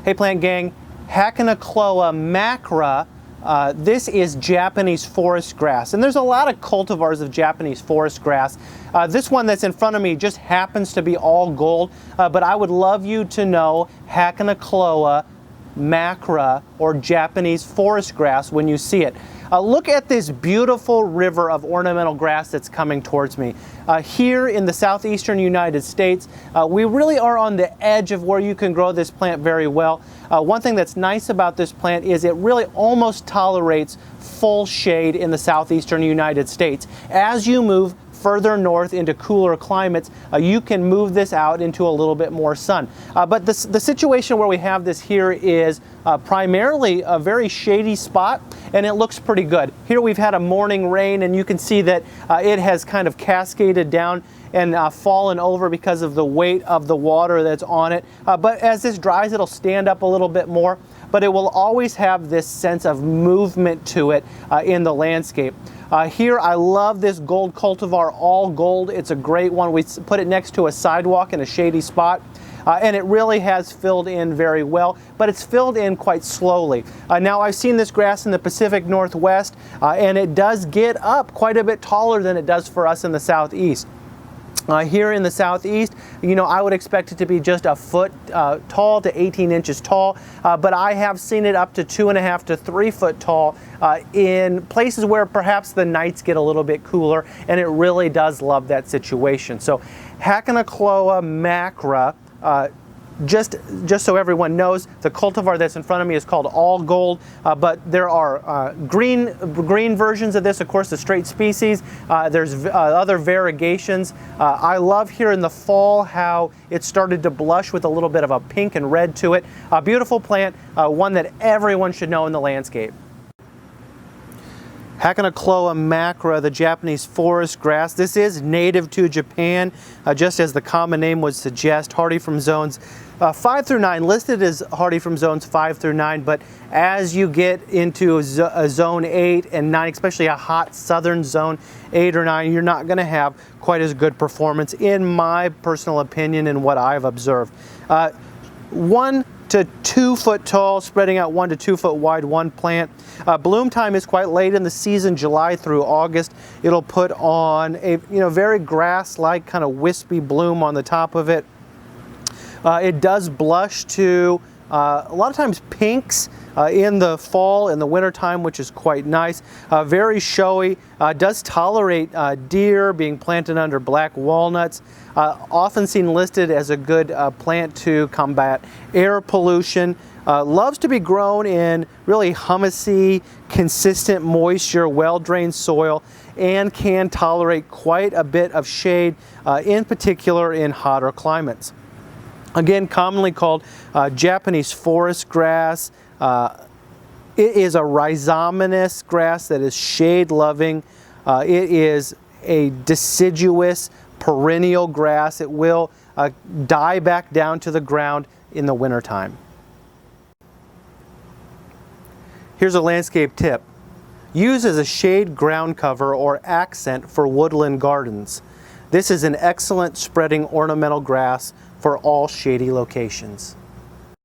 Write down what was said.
Hey plant gang, Hakonechloa macra. This is Japanese forest grass, and there's a lot of cultivars of Japanese forest grass. This one that's in front of me just happens to be all gold, but I would love you to know Hakonechloa macra, or Japanese forest grass, when you see it. Look at this beautiful river of ornamental grass that's coming towards me. Here in the southeastern United States, we really are on the edge of where you can grow this plant very well. One thing that's nice about this plant is it really almost tolerates full shade in the southeastern United States. As you move further north into cooler climates, you can move this out into a little bit more sun. But the situation where we have this here is primarily a very shady spot, and it looks pretty good. Here we've had a morning rain, and you can see that it has kind of cascaded down and fallen over because of the weight of the water that's on it. But as this dries, it'll stand up a little bit more, but it will always have this sense of movement to it in the landscape. Here I love this gold cultivar, all gold. It's a great one. We put it next to a sidewalk in a shady spot. And it really has filled in very well, but it's filled in quite slowly. Now I've seen this grass in the Pacific Northwest, and it does get up quite a bit taller than it does for us in the Southeast. Here in the Southeast, you know, I would expect it to be just a foot tall to 18 inches tall, but I have seen it up to 2.5 to 3 foot tall in places where perhaps the nights get a little bit cooler, and it really does love that situation. So Hakonechloa macra, just so everyone knows, the cultivar that's in front of me is called all gold, but there are green versions of this, of course, the straight species. There's other variegations. I love here in the fall how it started to blush with a little bit of a pink and red to it. A beautiful plant, one that everyone should know in the landscape. Hakonechloa macra, the Japanese forest grass. This is native to Japan, just as the common name would suggest, hardy from zones 5 through 9, listed as hardy from zones 5 through 9, but as you get into a zone 8 and 9, especially a hot southern zone 8 or 9, you're not going to have quite as good performance, in my personal opinion and what I've observed. 1 to 2 foot tall, spreading out 1 to 2 foot wide, one plant. Bloom time is quite late in the season, July through August. It'll put on a very grass-like kind of wispy bloom on the top of it. It does blush to a lot of times pinks in the fall and the winter time, which is quite nice. Very showy, does tolerate deer, being planted under black walnuts. Often seen listed as a good plant to combat air pollution. Loves to be grown in really humusy, consistent moisture, well-drained soil, and can tolerate quite a bit of shade, in particular in hotter climates. Again, commonly called Japanese forest grass. It is a rhizomatous grass that is shade-loving. It is a deciduous, perennial grass. It will die back down to the ground in the wintertime. Here's a landscape tip. Use as a shade ground cover or accent for woodland gardens. This is an excellent spreading ornamental grass for all shady locations.